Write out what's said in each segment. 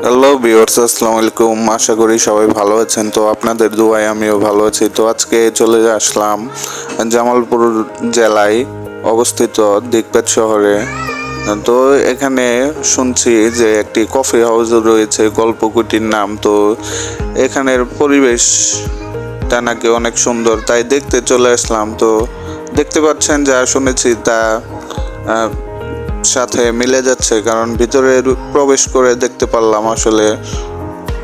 Hello viewers, আসসালামু আলাইকুম। আশা করি সবাই ভালো আছেন। তো আপনাদের দোয়ায় আমিও ভালো আছি। তো আজকে চলে আসলাম জামালপুর জেলায় অবস্থিত দিকপাত শহরে। তো এখানে শুনছি যে একটি কফি হাউস রয়েছে, গল্পকুটির নাম। তো এখানের পরিবেশটা নাকি অনেক সুন্দর, তাই দেখতে চলে আসলাম। তো দেখতে পাচ্ছেন, যা শুনেছি তা সাথে মিলে যাচ্ছে, কারণ ভিতরে প্রবেশ করে দেখতে পারলাম আসলে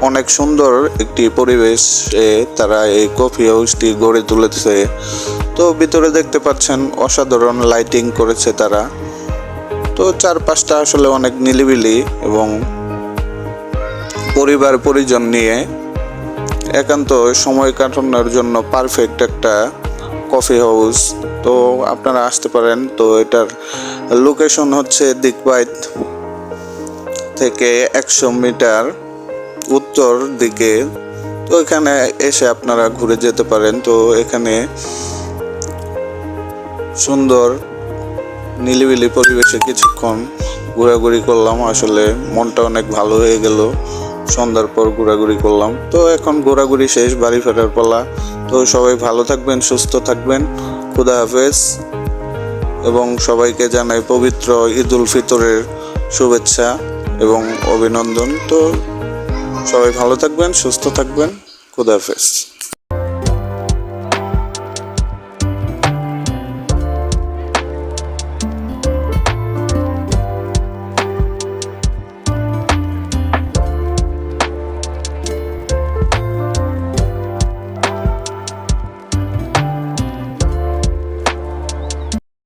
অনেক সুন্দর একটি পরিবেশে তারা এই কফি হাউসটি গড়ে তুলেছে। তো ভিতরে দেখতে পাচ্ছেন অসাধারণ লাইটিং করেছে তারা। তো চারপাশটা আসলে অনেক নিরিবিলি এবং পরিবার পরিজন নিয়ে একান্ত সময় কাটানোর জন্য পারফেক্ট একটা কফি হাউস। তো আপনারা আসতে পারেন। তো এটার লোকেশন হচ্ছে দিকপাত থেকে 100 মিটার উত্তর দিকে। তো এখানে এসে আপনারা ঘুরে যেতে পারেন। তো এখানে সুন্দর নিলিবিলি পরিবেশে কিছুক্ষণ ঘোরাঘুরি করলাম, আসলে মনটা অনেক ভালো হয়ে গেল। সন্ধ্যার পর ঘোরাঘুরি করলাম। তো এখন ঘোরাঘুরি শেষ, বাড়ি ফেরার পালা। তো সবাই ভালো থাকবেন, সুস্থ থাকবেন। খুদা হাফেজ। এবং সবাইকে জানাই পবিত্র ঈদ উল ফিতরের শুভেচ্ছা এবং অভিনন্দন। তো সবাই ভালো থাকবেন, সুস্থ থাকবেন। খুদা হাফেজ।